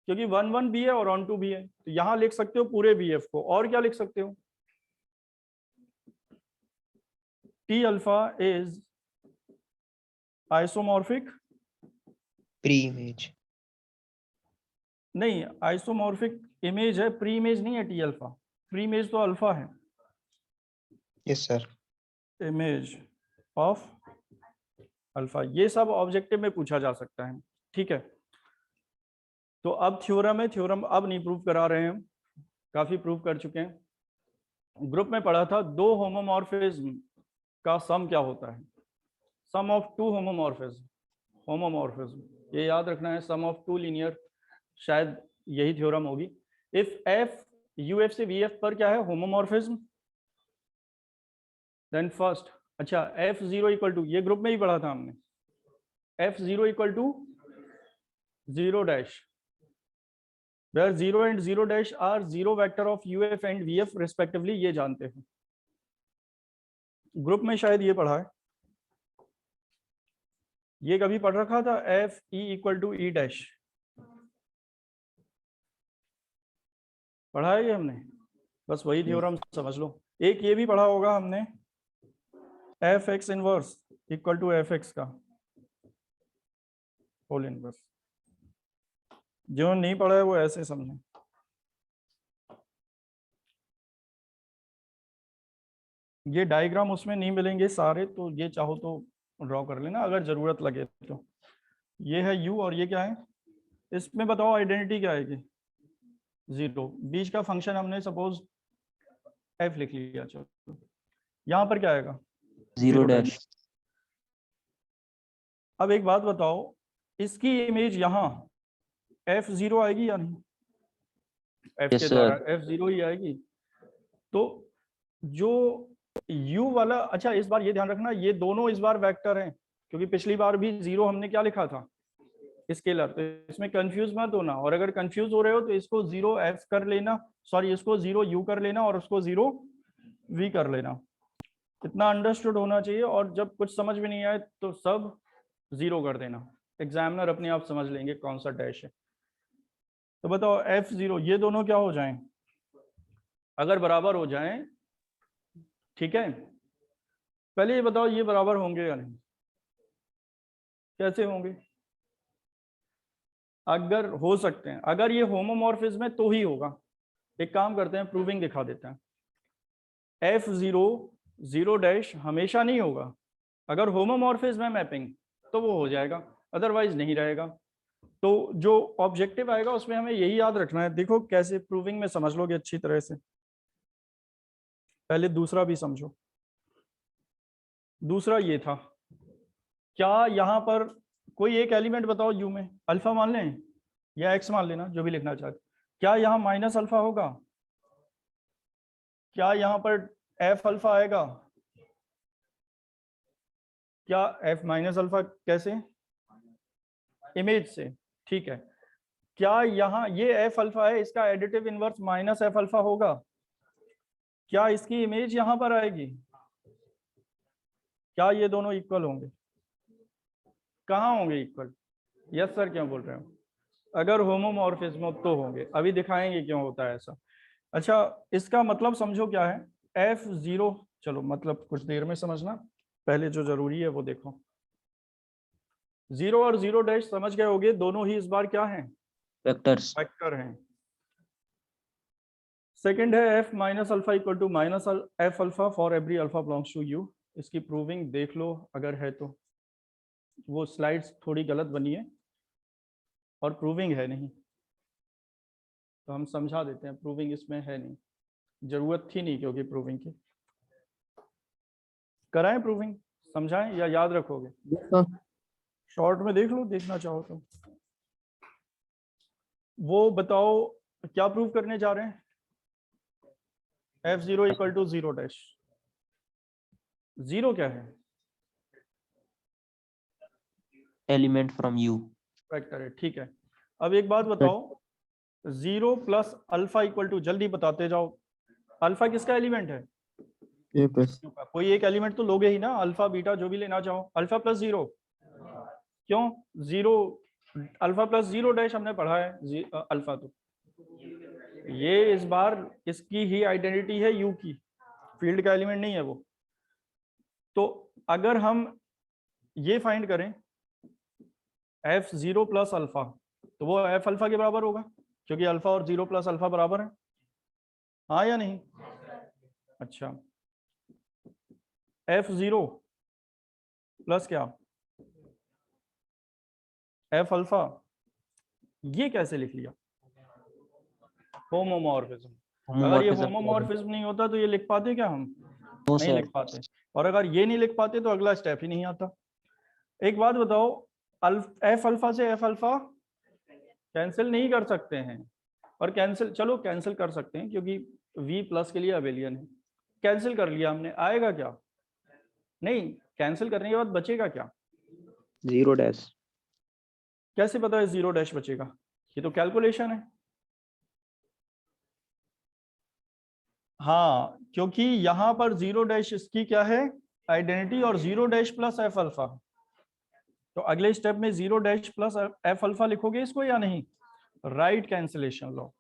क्योंकि 1 1 भी है और ऑन टू भी है। तो यहां लिख सकते हो पूरे VF को, और क्या लिख सकते हो, T alpha is isomorphic pre image. नहीं, आइसोमॉर्फिक इमेज है, प्री इमेज नहीं है। T अल्फा, प्री इमेज तो अल्फा है। Yes sir. Image of alpha, ये सब ऑब्जेक्टिव में पूछा जा सकता है, ठीक है। तो अब थ्योरम है, थ्योरम अब नहीं प्रूव करा रहे हैं, काफी प्रूव कर चुके हैं। ग्रुप में पढ़ा था दो होमोमॉर्फिज्म का सम क्या होता है, सम ऑफ टू होमोमॉर्फिज्म, होमोमॉर्फिज्म ये याद रखना है, सम ऑफ टू लीनियर, शायद यही थ्योरम होगी। इफ एफ यूएफ से वीएफ पर क्या है, होमोमॉर्फिज्म, देन फर्स्ट, अच्छा F0 इक्वल टू, ये ग्रुप में ही पढ़ा था हमने, F0 equal to 0 dash, where 0 and 0 dash are zero vector of UF and VF respectively, ये जानते हैं, ग्रुप में शायद ये पढ़ा है। ये कभी पढ़ रखा था FE equal to E dash, पढ़ा है ये हमने, बस वही थ्योरम समझ लो। एक ये भी पढ़ा होगा हमने, FX inverse equal to FX का होल इनवर्स। जो नहीं पढ़ा है वो ऐसे समझें। ये डायग्राम उसमें नहीं मिलेंगे सारे, तो ये चाहो तो ड्रॉ कर लेना अगर जरूरत लगे तो। ये है U और ये क्या है, इसमें बताओ आइडेंटिटी क्या आएगी, 0। बीच का फंक्शन हमने सपोज F लिख लिया, चलो यहाँ पर क्या आएगा, 0 डैश। अब एक बात बताओ, इसकी इमेज यहाँ F0 आएगी या नहीं, F के द्वारा F0 ही आएगी। तो जो U वाला, अच्छा इस बार ये ध्यान रखना, ये दोनों इस बार वेक्टर हैं, क्योंकि पिछली बार भी 0 हमने क्या लिखा था, स्केलर, तो इसमें कंफ्यूज मत होना, और अगर कंफ्यूज हो रहे हो तो इसको 0 F कर लेना, सॉरी इसको 0 U कर लेना और उसको 0 V कर लेना, इतना अंडरस्टूड होना चाहिए। और जब कुछ समझ में नहीं आए तो सब 0 कर देना, एग्जामिनर अपने आप समझ लेंगे कौन सा डैश है। तो बताओ F0, ये दोनों क्या हो जाएं, अगर बराबर हो जाएं, ठीक है। पहले ये बताओ ये बराबर होंगे या नहीं, कैसे होंगे, अगर हो सकते हैं, अगर ये होमोमॉर्फिज्म है तो ही होगा। एक काम करते हैं, प्रूविंग दिखा देते हैं। F0 0 डैश हमेशा नहीं होगा, अगर होमोमॉर्फिज्म है मैपिंग तो वो हो जाएगा, अदरवाइज नहीं रहेगा। तो जो ऑब्जेक्टिव आएगा उसमें हमें यही याद रखना है। देखो कैसे प्रूविंग में समझ लोगे अच्छी तरह से, पहले दूसरा भी समझो। दूसरा ये था, क्या यहाँ पर कोई एक एलिमेंट बताओ U में, अल्फा मान लें या X मान लेना, जो भी लिखना चाहते, क्या यहाँ माइनस अल्फा होगा, क्या यहाँ पर F अल्फा आएगा, क्या F माइनस अल्फा, कैसे, इमेज से, ठीक है। क्या यहाँ ये F अल्फा है, इसका additive inverse minus F alpha होगा, क्या इसकी इमेज यहाँ पर आएगी, क्या ये दोनों इक्वल होंगे, कहाँ होंगे इक्वल, यस सर क्यों बोल रहे हो, अगर होमोमॉर्फिज्म तो होंगे, अभी दिखाएंगे क्यों होता है ऐसा। अच्छा, इसका मतलब समझो क्या है, F0, चलो मतलब कुछ देर में समझना, पहले जो जरूरी है वो देखो। 0 और 0 डैश समझ गए होगे, दोनों ही इस बार क्या हैं, वेक्टर्स। वेक्टर हैं। सेकंड है f minus alpha equal to minus F alpha for every alpha belongs to U. इसकी प्रूविंग देख लो अगर है तो, वो स्लाइड्स थोड़ी गलत बनी है और प्रूविंग है नहीं, तो हम समझा देते हैं, प्रूविंग इसमें है नहीं, जरूरत थी नहीं क्योंकि प्रूविंग की। कराएं प्रूविंग, समझाएं या याद रखोगे? शॉर्ट में देख लो, देखना चाहो तो। वो बताओ क्या प्रूव करने जा रहे हैं, F0 इक्वल टू 0 डैश। 0 क्या है, एलिमेंट फ्रॉम यू। वेक्टर है, ठीक है। अब एक बात बताओ, 0 प्लस अल्फा इक्वल टू, जल्दी बताते जाओ, अल्फा किसका एलिमेंट है, ए प्लस कोई एक एलिमेंट तो लोगे ही ना, अल्फा बीटा जो भी लेना चाहो। अल्फा प्लस 0, क्यों 0, अल्फा प्लस 0 डैश हमने पढ़ा है, अल्फा तो ये इस बार इसकी ही आइडेंटिटी है यू की, फील्ड का एलिमेंट नहीं है वो। तो अगर हम ये फाइंड करें F0 प्लस अल्फा, तो वो F अल्फा के बराबर होगा, क्योंकि अल्फा और 0 प्लस अल्फा बराबर है, हाँ या नहीं? अच्छा, F0 प्लस क्या, F अल्फा, ये कैसे लिख लिया, होमोमॉर्फिज्म। अगर ये होमोमॉर्फिज्म नहीं होता तो ये लिख पाते क्या हम, नहीं लिख पाते। और अगर ये नहीं लिख पाते तो अगला स्टेप ही नहीं आता। एक बात बताओ, एफ अल्फा से एफ अल्फा कैंसिल नहीं कर सकते हैं, और कैंसिल, चलो कैंसिल कर सकते हैं क्योंकि v प्लस के लिए अबेलियन है, कैंसिल कर लिया हमने, आएगा क्या, नहीं, कैंसिल करने के बाद बचेगा क्या, 0 डैश। कैसे पता है 0 डैश बचेगा, ये तो कैलकुलेशन है। हाँ, क्योंकि यहां पर 0 डैश इसकी क्या है, आइडेंटिटी, और 0 डैश प्लस एफ अल्फा, तो अगले स्टेप में 0 डैश प्लस एफ अल्फा लिखोगे इसको या नहीं, राइट कैंसिलेशन लो,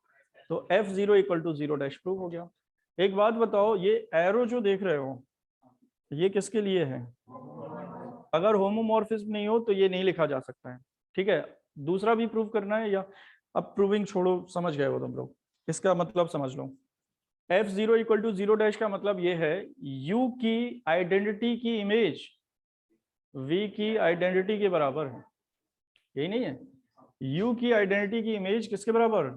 तो F0 equal to 0 dash prove हो गया। एक बात बताओ, ये एरो जो देख रहे हो ये किसके लिए है, अगर होमोमॉर्फिज्म नहीं हो तो ये नहीं लिखा जा सकता है, ठीक है। दूसरा भी प्रूव करना है, या अब प्रूविंग छोड़ो, समझ गए हो तुम लोग, इसका मतलब समझ लो। F0 इक्वल टू 0 डैश का मतलब ये है, U की आइडेंटिटी की इमेज V की आइडेंटिटी के बराबर है, यही नहीं है, U की आइडेंटिटी की इमेज किसके बराबर,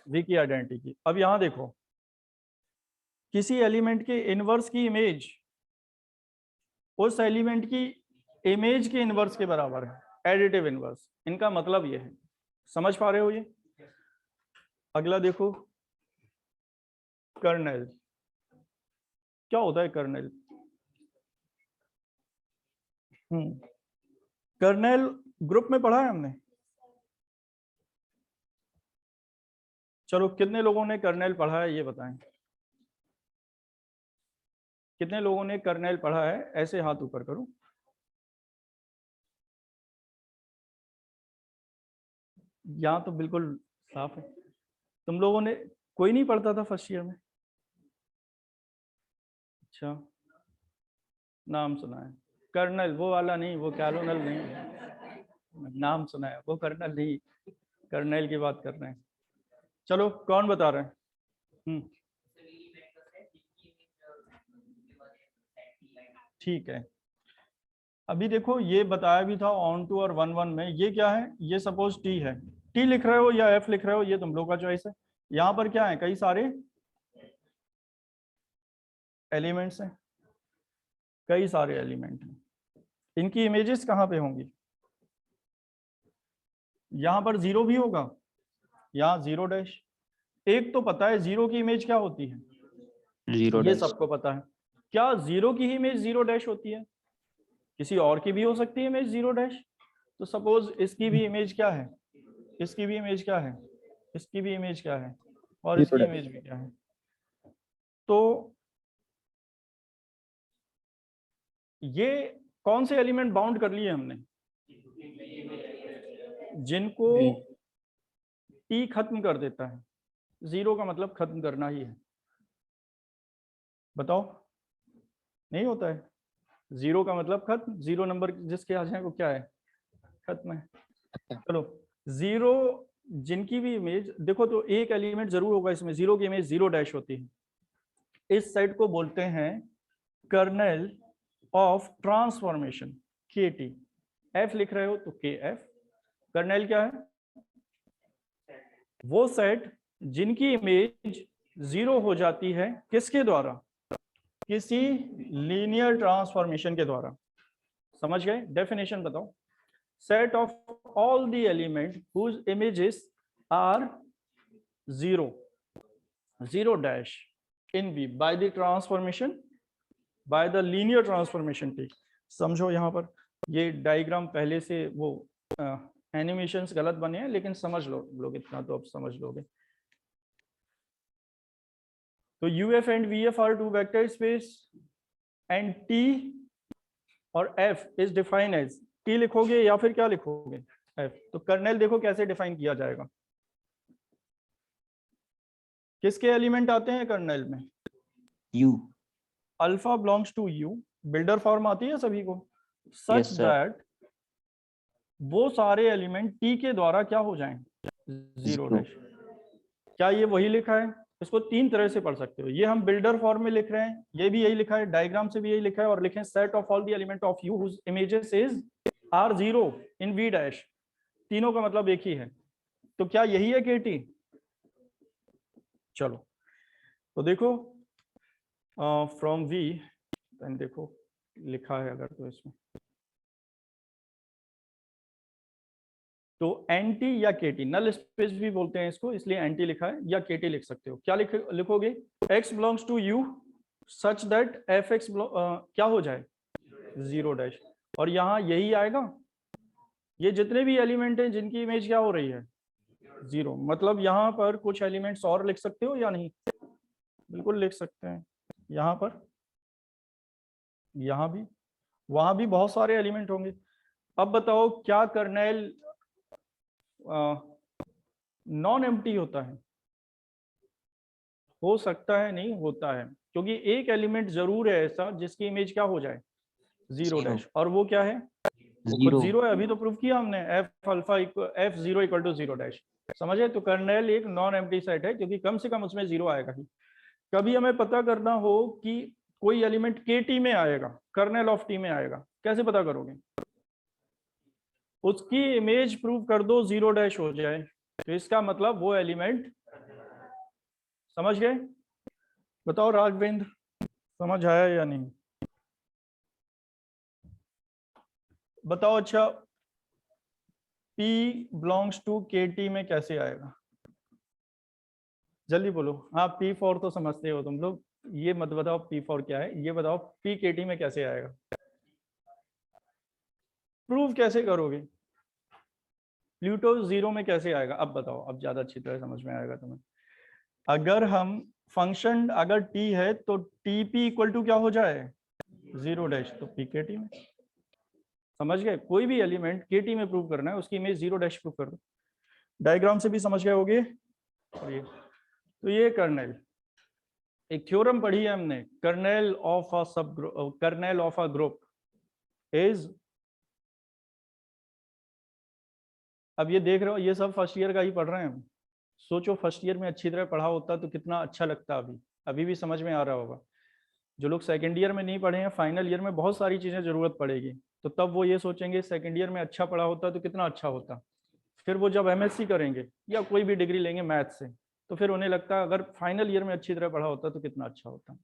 V की आइडेंटिटी की। अब यहां देखो, किसी एलिमेंट के इनवर्स की इमेज उस एलिमेंट की इमेज के इनवर्स के बराबर है, एडिटिव इनवर्स, इनका मतलब ये है, समझ पा रहे हो ये। अगला देखो, कर्नेल, क्या होता है कर्नेल, कर्नेल ग्रुप में पढ़ा है हमने, चलो कितने लोगों ने कर्नेल पढ़ा है ये बताएं, कितने लोगों ने कर्नेल पढ़ा है, ऐसे हाथ ऊपर करो। यहाँ तो बिल्कुल साफ है, तुम लोगों ने, कोई नहीं पढ़ता था फर्स्ट ईयर में, अच्छा नाम सुना है, कर्नल वो वाला नहीं, वो कैलोनल नहीं, नाम सुना है, वो कर्नल नहीं, कर्नल की बात कर रहे हैं। चलो कौन बता रहे हैं, ठीक है। अभी देखो ये बताया भी था ऑन टू और 1 1 में, ये क्या है, ये सपोज टी है, टी लिख रहे हो या एफ लिख रहे हो ये तुम लोग का चॉइस है। यहाँ पर क्या है, कई सारे एलिमेंट्स हैं, कई सारे एलिमेंट हैं, इनकी इमेजेस कहाँ पे होंगी, यहाँ पर 0 भी होगा, यहाँ 0 डैश, एक तो पता है 0 की इमेज क्या होती है, 0 ये डैश। सबको पता है। क्या 0 की ही इमेज 0 डैश होती है, किसी और की भी हो सकती है इमेज 0 डैश, तो सपोज इसकी भी इमेज क्या है, इसकी भी इमेज क्या है, इसकी भी इमेज क्या है, और इसकी इमेज भी क्या है। तो ये कौन से एलिमेंट बाउंड कर लिए हमने, जिनको टी खत्म कर देता है, जीरो का मतलब खत्म करना ही है। बताओ, नहीं होता है? जीरो का मतलब खत्म, जीरो नंबर जिसके आ जाए वो क्या है, खत्म है। चलो, जीरो जिनकी भी इमेज देखो तो एक एलिमेंट जरूर होगा इसमें, जीरो की इमेज जीरो डैश होती है। इस सेट को बोलते हैं कर्नेल ऑफ ट्रांसफॉर्मेशन, के टी। एफ लिख रहे हो तो के एफ। कर्नेल क्या है? वो सेट जिनकी इमेज जीरो हो जाती है, किसके द्वारा? किसी लीनियर ट्रांसफॉर्मेशन के द्वारा। समझ गए? डेफिनेशन बताओ। Set of all the element whose images are zero, zero dash in V by the transformation, by the linear transformation T। समझो यहाँ पर ये डायग्राम पहले से वो एनिमेशंस गलत बने हैं, लेकिन समझ लो लोग, इतना तो अब समझ लोगे। तो UF and VF are two vector space and T और F is defined as, T लिखोगे या फिर क्या लिखोगे, F। तो कर्नेल देखो कैसे डिफाइन किया जाएगा, किसके एलिमेंट आते हैं कर्नेल में? U। Alpha belongs to U, builder form आती है सभी को, सच Yes, sir। दैट वो सारे एलिमेंट T के द्वारा क्या हो जाएं, जीरो Zero। डैश। क्या ये वही लिखा है? इसको तीन तरह से पढ़ सकते हो। ये हम बिल्डर फॉर्म में लिख रहे हैं, ये भी यही लिखा है, डायग्राम से भी यही लिखा है, और लिखें set of all the element of U whose images is are zero in V dash. तीनों का मतलब एक ही है। तो क्या यही है KT? चलो तो देखो, फ्रॉम V, देखो लिखा है अगर तो इसमें, तो एंटी या केटी, नल स्पेस भी बोलते हैं इसको, इसलिए एंटी लिखा है, या केटी लिख सकते हो। क्या लिखोगे? x belongs to U such that fx क्या हो जाए, जीरो डैश। और यहाँ यही आएगा, ये जितने भी एलिमेंट हैं जिनकी इमेज क्या हो रही है, जीरो। मतलब यहाँ पर कुछ एलिमेंट्स और लिख सकते हो या नहीं? बिल्कुल लिख सकते हैं। यहाँ पर, यहाँ भी, वहां भी बहुत सारे एलिमेंट होंगे। अब बताओ क्या कर्नेल नॉन एम्प्टी होता है? हो सकता है, नहीं होता है, क्योंकि एक एलिमेंट जरूर है ऐसा जिसकी इमेज क्या हो जाए, जीरो Zero। डैश। और वो क्या है? वो खुद Zero। जीरो है, अभी तो प्रूव किया हमने, F alpha F zero equal to zero dash. समझे? तो कर्नेल एक नॉन एम्प्टी सेट है, क्योंकि कम से कम उसमें जीरो आएगा ही। कभी हमें पता करना हो कि कोई एलिमेंट के टी में आएगा, कर्नेल ऑफ टी में आएगा, कैसे पता करोगे? उसकी इमेज प्रूव कर दो जीरो डैश हो जाए, तो इसका मतलब वो एलिमेंट, समझ गए? बताओ राघवेंद्र, समझ आया या नहीं? बताओ। अच्छा, P बिलोंग्स टू KT में कैसे आएगा? जल्दी बोलो। हाँ, P4 तो समझते हो तुम लोग, ये मत बताओ P4 क्या है, ये बताओ P KT में कैसे आएगा, प्रूव कैसे करोगे? प्लूटो जीरो में कैसे आएगा? अब बताओ, अब ज्यादा अच्छी तरह समझ में आएगा तुम्हें। अगर हम फंक्शन, अगर T है तो TP इक्वल टू क्या हो जाए, जीरो डैश, तो P KT में। समझ गए? कोई भी एलिमेंट KT में प्रूव करना है, उसकी इमेज जीरो डैश प्रूव कर दो। डायग्राम से भी समझ गए होगे। तो ये कर्नेल, एक थ्योरम पढ़ी है हमने, कर्नेल ऑफ अ सब group, kernel of a group is, अब ये देख रहे हो, ये सब फर्स्ट ईयर का ही पढ़ रहे हैं हम। सोचो फर्स्ट ईयर में अच्छी तरह पढ़ा होता तो कितना अच्छा लगता। अभी भी समझ में आ रहा होगा। जो लोग सेकंड ईयर में नहीं पढ़े हैं, फाइनल ईयर में बहुत सारी चीजें जरूरत पड़ेगी, तो तब वो ये सोचेंगे सेकंड ईयर में अच्छा पढ़ा होता तो कितना अच्छा होता। फिर वो जब MSc करेंगे या कोई भी डिग्री लेंगे मैथ से, तो फिर उन्हें लगता है अगर फाइनल ईयर में अच्छी तरह पढ़ा होता तो कितना अच्छा होता।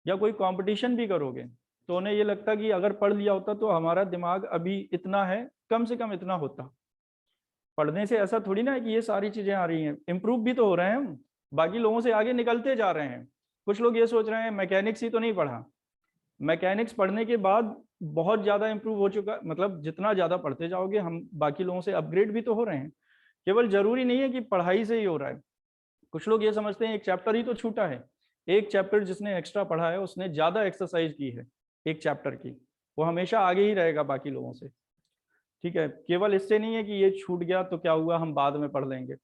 या कोई कंपटीशन भी करोगे तो उन्हें ये लगता कि अगर पढ़ लिया होता तो हमारा दिमाग अभी इतना है, कम से कम इतना होता। पढ़ने से ऐसा थोड़ी ना है कि ये सारी चीजें आ रही हैं, इम्प्रूव भी तो हो रहे हैं हम, बाकी लोगों से आगे निकलते जा रहे हैं। कुछ लोग ये सोच रहे हैं मैकेनिक्स ही तो नहीं पढ़ा, मैकेनिक्स पढ़ने के बाद बहुत ज्यादा इंप्रूव हो चुका, मतलब जितना ज्यादा पढ़ते जाओगे हम बाकी लोगों से अपग्रेड भी तो हो रहे हैं। केवल जरूरी नहीं है कि पढ़ाई से ही हो रहा है। कुछ लोग ये समझते हैं एक चैप्टर ही तो छूटा है, एक चैप्टर जिसने एक्स्ट्रा पढ़ा है उसने ज्यादा एक्सरसाइज की है एक चैप्टर की, वो हमेशा आगे ही रहेगा बाकी लोगों से। ठीक है, केवल इससे नहीं है कि ये छूट गया तो क्या हुआ, हम बाद में पढ़ लेंगे।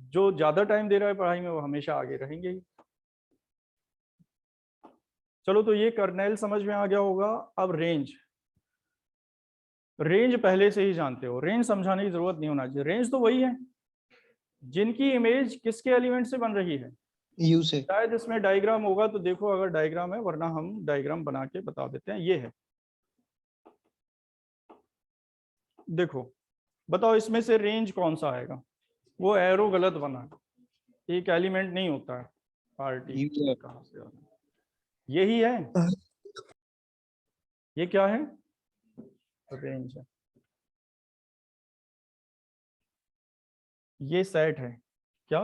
जो ज्यादा टाइम दे रहा है पढ़ाई में वो हमेशा आगे रहेंगे ही। चलो तो ये कर्नेल समझ में आ गया होगा। अब रेंज, रेंज पहले से ही जानते हो, रेंज समझाने की जरूरत नहीं होना चाहिए। रेंज तो वही है जिनकी इमेज किसके एलिमेंट से बन रही है, यू से। शायद इसमें डायग्राम होगा तो देखो, अगर डायग्राम है, वरना हम डायग्राम बना के बता देते हैं। ये है, देखो बताओ इसमें से रेंज कौन सा आएगा। वो एरो गलत बना है, एक एलिमेंट नहीं होता है पार्टी, कहां से आ रहा है? यही है, ये क्या है, रेंज है। ये सेट है, क्या,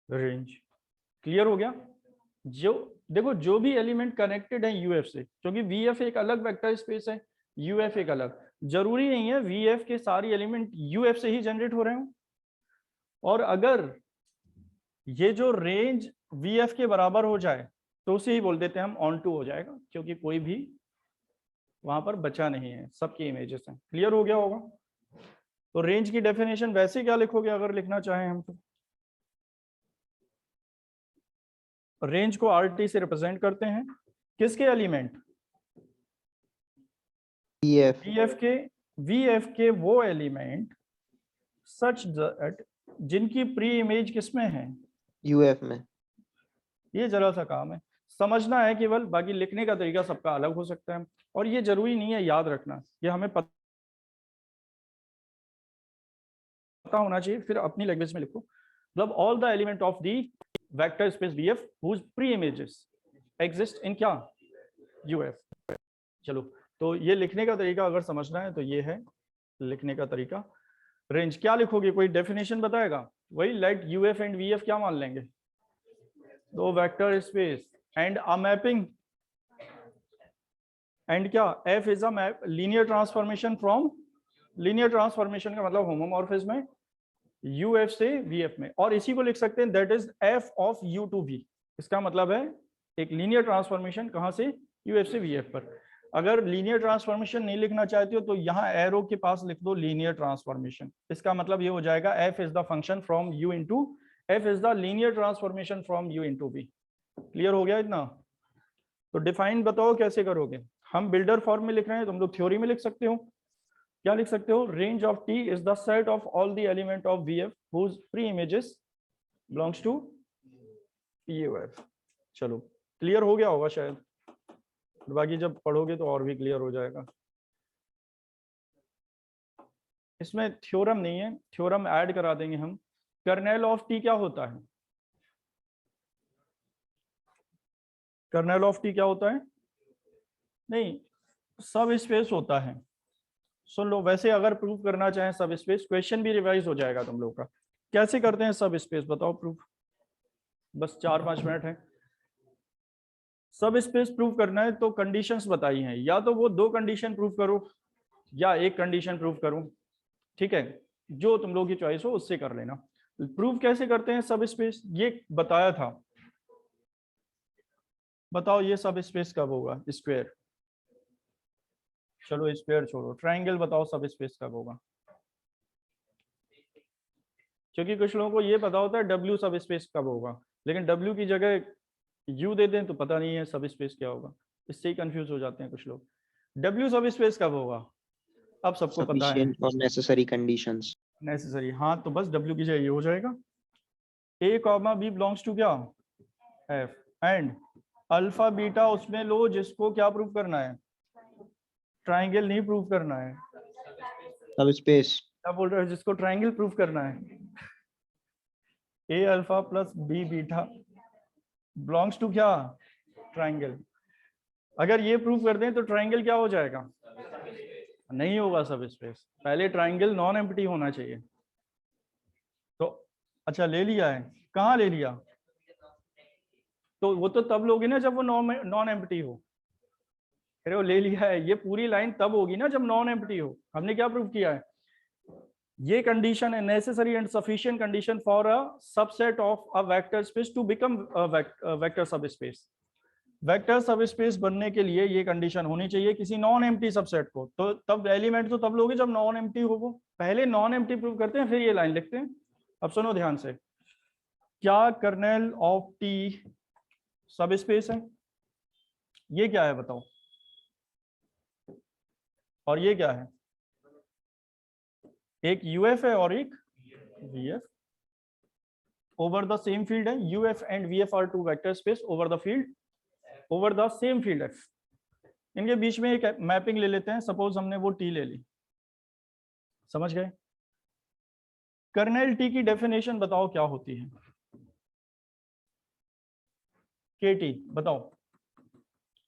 रेंज। क्लियर हो गया। जो देखो जो भी एलिमेंट कनेक्टेड है यूएफ से, क्योंकि वीएफ एक अलग वेक्टर स्पेस है, यूएफ एक अलग, जरूरी नहीं है वीएफ के सारी एलिमेंट यूएफ से ही जनरेट हो रहे हो। और अगर ये जो रेंज वीएफ के बराबर हो जाए तो उसे ही बोल देते हैं हम ऑन टू हो जाएगा, क्योंकि कोई भी वहां पर बचा नहीं है, सबकी इमेजेस हैं। क्लियर हो गया होगा। तो रेंज की डेफिनेशन वैसे क्या लिखोगे अगर लिखना चाहें हम तो, रेंज को आरटी से रिप्रेजेंट करते हैं, किसके एलिमेंट, वीएफ के वो एलिमेंट सच दैट जिनकी प्री इमेज किसमें है, यूएफ में। ये जरा सा काम है, समझना है केवल, बाकी लिखने का तरीका सबका अलग हो सकता है। और ये जरूरी नहीं है याद रखना, ये हमें पता होना चाहिए, फिर अपनी लैंग्वेज में लिखो। मतलब all the element of the vector space VF whose preimages exist in क्या, यूएफ। चलो तो ये लिखने का तरीका अगर समझना है तो ये है लिखने का तरीका। रेंज क्या लिखोगे, कोई डेफिनेशन बताएगा, वही लेट यूएफ एंड वीएफ क्या मान लेंगे, दो vector space and a mapping, and क्या, F is a map linear transformation from, linear transformation का मतलब होमोमॉर्फिज्म में यूएफ से वीएफ में। और इसी को लिख सकते हैं that is F of U to V, इसका मतलब है एक लीनियर ट्रांसफॉर्मेशन कहां से, यूएफ से वीएफ पर। अगर लीनियर ट्रांसफॉर्मेशन नहीं लिखना चाहते हो तो यहाँ एरो के पास लिख दो लीनियर ट्रांसफॉर्मेशन, इसका मतलब ये हो जाएगा F is the function from U into, F is the linear transformation from U into V. Clear हो गया इतना। तो डिफाइन बताओ कैसे करोगे, हम बिल्डर फॉर्म में लिख रहे हैं, तुम लोग थ्योरी में लिख सकते हो। क्या लिख सकते हो, range of T is the set of all the element of VF whose preimages belongs to UF. चलो क्लियर हो गया होगा शायद, बाकी जब पढ़ोगे तो और भी क्लियर हो जाएगा। इसमें थ्योरम नहीं है, थ्योरम ऐड करा देंगे हम। कर्नेल ऑफ टी क्या होता है, कर्नेल ऑफ टी क्या होता है, नहीं सब स्पेस होता है। सुन लो, वैसे अगर प्रूव करना चाहें सब स्पेस, क्वेश्चन भी रिवाइज हो जाएगा तुम लोग का। कैसे करते हैं सब स्पेस बताओ प्रूफ, बस 4-5 मिनट है। सब स्पेस प्रूव करना है तो कंडीशंस बताई हैं, या तो वो 2 कंडीशन प्रूव करो या 1 कंडीशन प्रूव करो, ठीक है, जो तुम लोग की चॉइस हो उससे कर लेना। प्रूव कैसे करते हैं सब स्पेस, ये बताया था। बताओ ये सब स्पेस कब होगा, स्क्वायर, चलो स्क्वायर छोड़ो, ट्राइंगल बताओ सब स्पेस कब होगा। क्योंकि कुछ लोगों को ये पता होता है डब्ल्यू सब स्पेस कब होगा, लेकिन डब्ल्यू की जगह यू दे दें तो पता नहीं है सब स्पेस क्या होगा, इससे ही कंफ्यूज हो जाते हैं कुछ लोग। डब्ल्यू सब स्पेस कब होगा, अब सबको पता है, और नेसेसरी कंडीशंस। नेसेसरी, हाँ तो बस डब्ल्यू की जगह ये हो जाएगा। ए कॉमा बी बिलोंग्स टू क्या, एफ, एंड अल्फा बीटा उसमें लो जिसको क्या प्रूव करना है, ट्राइंगल नहीं प्रूव करना है, सब स्पेस क्या बोल रहे हो, जिसको ट्राइंगल प्रूव करना है, A alpha plus B beta belongs to क्या, ट्राइंगल। अगर ये प्रूव कर दें तो ट्राइंगल क्या हो जाएगा, नहीं होगा सब स्पेस, पहले ट्राइंगल नॉन एम्प्टी होना चाहिए। तो अच्छा ले लिया है, कहाँ ले लिया, तो वो तो तब लोगे ना जब वो नॉन एम्प्टी हो, फिर वो ले लिया है, ये पूरी लाइन तब होगी ना जब नॉन एम्प्टी हो। हमने क्या प्रूव किया है, ये कंडीशन है necessary and sufficient condition for a subset of a vector space to become vector subspace. Vector subspace बनने के लिए ये कंडीशन होनी चाहिए किसी नॉन एम्प्टी सबसेट को, तो तब एलिमेंट तो तब लोगे जब नॉन एम्प्टी हो वो, पहले नॉन एम्प्टी प्रूव करते हैं फिर ये लाइन लिखते हैं। अब सुनो ध्यान से, क्या कर्नेल ऑफ टी सब स्पेस है? ये क्या है बताओ? और ये क्या है? एक यूएफ है और एक V F over the same field है। U F and VF are two vector space over the field over the same field F. इनके बीच में एक मैपिंग ले लेते हैं, सपोज हमने वो टी ले ली, समझ गए? कर्नेल टी की डेफिनेशन बताओ क्या होती है? के टी बताओ।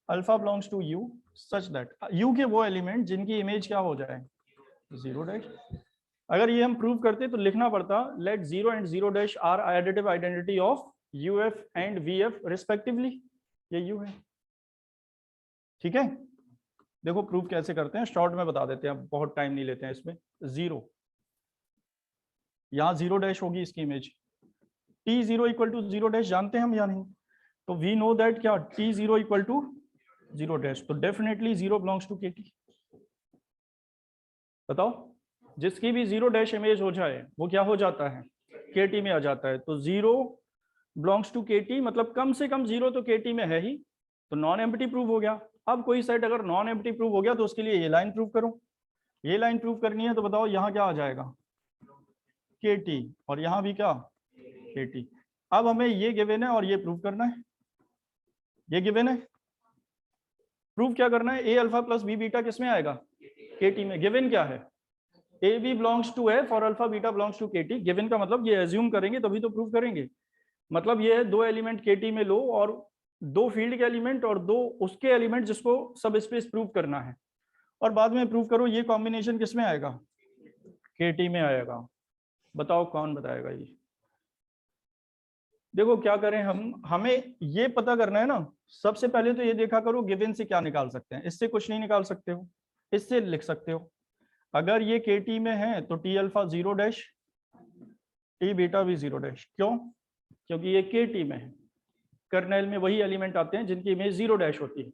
Alpha belongs to U such that U के वो एलिमेंट जिनकी इमेज क्या हो जाए, जीरो डैश। अगर ये हम प्रूव करते तो लिखना पड़ता let zero and zero dash are additive identity of UF and VF respectively. ये यू है, ठीक है? देखो प्रूव कैसे करते हैं, शॉर्ट में बता देते हैं, बहुत टाइम नहीं लेते हैं इसमें। जीरो, यहाँ जीरो डैश होगी इसकी image. T zero equal to zero dash जानते हैं हम या नहीं? तो वी नो दैट क्या T zero equal to zero dash, तो definitely zero belongs to K T. बताओ, जिसकी भी जीरो डैश इमेज हो जाए वो क्या हो जाता है, के टी में आ जाता है। तो zero belongs to K T मतलब कम से कम जीरो तो के टी में है ही, तो नॉन एम्प्टी प्रूव हो गया। अब कोई सेट अगर नॉन एम्प्टी प्रूव हो गया तो उसके लिए ये लाइन प्रूव करो। ये लाइन प्रूव करनी है तो बताओ यहाँ क्या आ जाएगा, के टी, और यहाँ भी क्या, के टी। अब हमें ये गिवन है और ये प्रूव करना है। ये गिवन है, प्रूव क्या करना है, A alpha plus B beta किसमें आएगा, के टी में। गिवन क्या है, A B belongs to F और alpha beta belongs to K T. Given का मतलब ये एज्यूम करेंगे तभी तो प्रूव करेंगे। मतलब ये है दो एलिमेंट के टी में लो और दो फील्ड के एलिमेंट और दो उसके एलिमेंट जिसको सब स्पेस प्रूव करना है, और बाद में प्रूव करो ये कॉम्बिनेशन किसमें आएगा, के टी में आएगा। बताओ कौन बताएगा ये? देखो क्या करें हम, हमें ये पता करना है ना। सबसे पहले तो ये देखा करो गिवन से क्या निकाल सकते हैं। इससे कुछ नहीं निकाल सकते हो, इससे लिख सकते हो। अगर ये के टी में है तो T alpha zero dash, T beta भी जीरो डैश। क्यों? क्योंकि ये के टी में है। कर्नेल में वही एलिमेंट आते हैं जिनकी इमेज जीरो डैश होती है,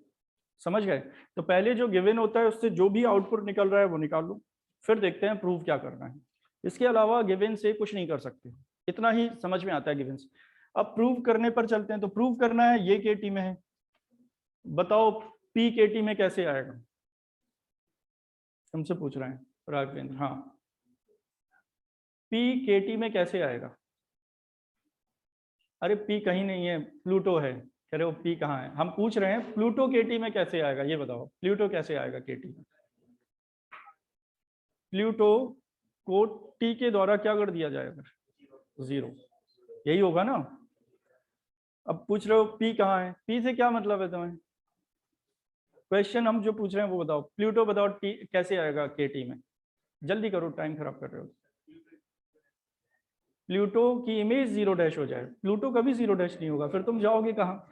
समझ गए? तो पहले जो गिवन होता है उससे जो भी आउटपुट निकल रहा है वो निकाल लो, फिर देखते हैं प्रूव क्या करना है। इसके अलावा गिवन से कुछ नहीं कर सकते, इतना ही समझ में आता है गिवन से। अब प्रूव करने पर चलते हैं। तो प्रूव करना है ये के टी में है, बताओ पी के टी में कैसे आएगा? तुमसे पूछ रहे हैं राघवेंद्र। हाँ, पी के टी में कैसे आएगा? अरे पी कहीं नहीं है, प्लूटो है। कह रहे हो पी कहाँ है? हम पूछ रहे हैं प्लूटो के टी में कैसे आएगा, ये बताओ। प्लूटो कैसे आएगा के टी में? प्लूटो को टी के द्वारा क्या कर दिया जाएगा, जीरो। यही होगा ना। अब पूछ रहे हो पी कहाँ है, पी से क्या मतलब है तुम्हें? क्वेश्चन हम जो पूछ रहे हैं वो बताओ। प्लूटो बताओ टी कैसे आएगा के टी में? जल्दी करो, टाइम खराब कर रहे हो। प्लूटो की इमेज जीरो डैश हो जाए। प्लूटो कभी जीरो डैश नहीं होगा, फिर तुम जाओगे कहाँ?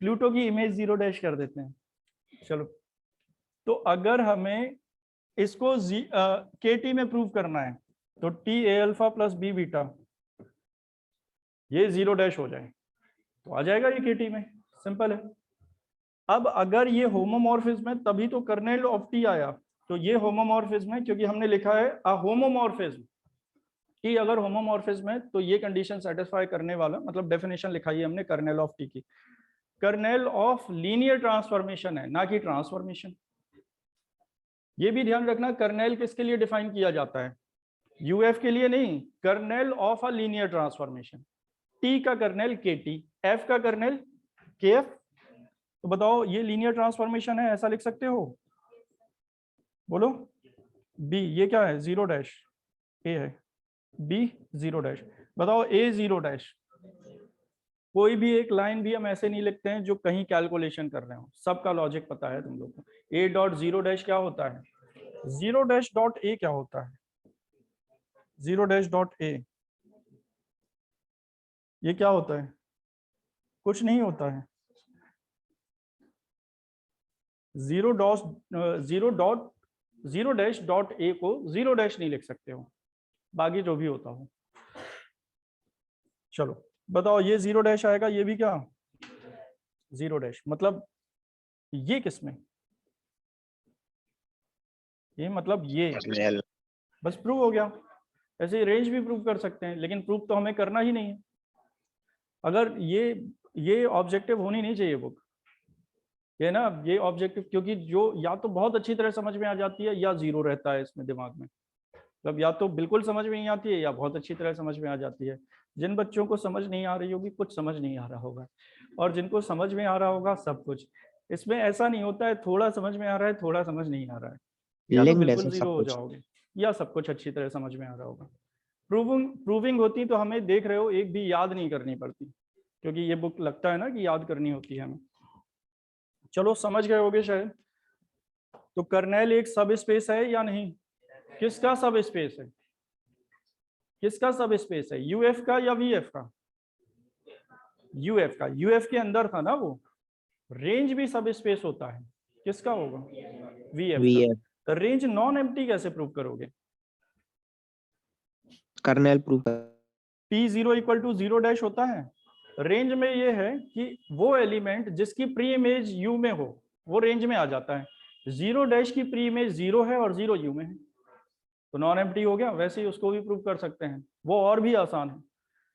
प्लूटो की इमेज जीरो डैश कर देते हैं। चलो, तो अगर हमें इसको के टी में प्रूव करना है तो T A alpha plus B beta ये जीरो डैश हो जाए तो आ जाएगा ये के टी में, सिंपल है। अब अगर ये होमोमॉर्फिज्म है तभी तो कर्नेल ऑफ टी आया। तो ये होमोमॉर्फिज्म है क्योंकि हमने लिखा है अ होमोमॉर्फिज्म कि अगर होमोमॉर्फिज्म है तो ये कंडीशन सेटिस्फाई करने वाला, मतलब डेफिनेशन लिखाई है हमने कर्नेल ऑफ टी की। कर्नेल ऑफ लीनियर ट्रांसफॉर्मेशन है, ना कि ट्रांसफॉर्मेशन। ये भी ध्यान रखना, कर्नेल किसके लिए डिफाइन किया जाता है, यूएफ के लिए नहीं। Kernel of a linear transformation. T का कर्नेल के टी, एफ का कर्नेल के एफ। तो बताओ ये लीनियर ट्रांसफॉर्मेशन है, ऐसा लिख सकते हो? बोलो। बी ये क्या है, जीरो डैश। ए है, बी जीरो डैश। बताओ ए जीरो डैश। कोई भी एक लाइन भी हम ऐसे नहीं लिखते हैं जो कहीं कैलकुलेशन कर रहे हो, सबका लॉजिक पता है तुम लोग को। ए डॉट जीरो डैश क्या होता है, जीरो डैश डॉट ए क्या होता है, जीरो डैश डॉट ए ये क्या होता है? कुछ नहीं होता है। Zero dot zero dash dot A को जीरो डैश नहीं लिख सकते हो, बाकी जो भी होता हो। चलो बताओ, ये जीरो डैश आएगा, ये भी क्या जीरो डैश। मतलब ये किसमें, ये मतलब ये L. बस प्रूव हो गया। ऐसे रेंज भी प्रूव कर सकते हैं, लेकिन प्रूव तो हमें करना ही नहीं है। अगर ये ऑब्जेक्टिव होनी नहीं चाहिए बुक, ये ना, ये ऑब्जेक्टिव, क्योंकि जो या तो बहुत अच्छी तरह समझ में आ जाती है या जीरो रहता है इसमें दिमाग में। मतलब या तो बिल्कुल समझ में नहीं आती है या बहुत अच्छी तरह समझ में आ जाती है। जिन बच्चों को समझ नहीं आ रही होगी, कुछ समझ नहीं आ रहा होगा, और जिनको समझ में आ रहा होगा सब कुछ। इसमें ऐसा नहीं होता है थोड़ा समझ में आ रहा है थोड़ा समझ नहीं आ रहा है, या तो लिंक्ड बिल्कुल ऐसा जीरो सब हो कुछ। जाओगे या सब कुछ अच्छी तरह समझ में आ रहा होगा। प्रूविंग होती तो हमें, देख रहे हो, एक भी याद नहीं करनी पड़ती, क्योंकि ये बुक लगता है ना कि याद करनी होती है हमें। चलो समझ गए होगे शायद। तो कर्नेल एक सब स्पेस है या नहीं? किसका सब स्पेस है? किसका सब स्पेस है, यूएफ का या वीएफ का? यूएफ का। यूएफ के अंदर था ना वो। रेंज भी सब स्पेस होता है, किसका होगा? वीएफ का। VF तो रेंज नॉन एम्प्टी कैसे प्रूव करोगे? Kernel proof. P0 equal to 0 होता है। रेंज में ये है कि वो एलिमेंट जिसकी प्री इमेज यू में हो वो रेंज में आ जाता है। 0 की प्री इमेज 0 है और 0 यू में है, तो नॉन एम्प्टी हो गया। वैसे ही उसको भी प्रूव कर सकते हैं, वो और भी आसान है।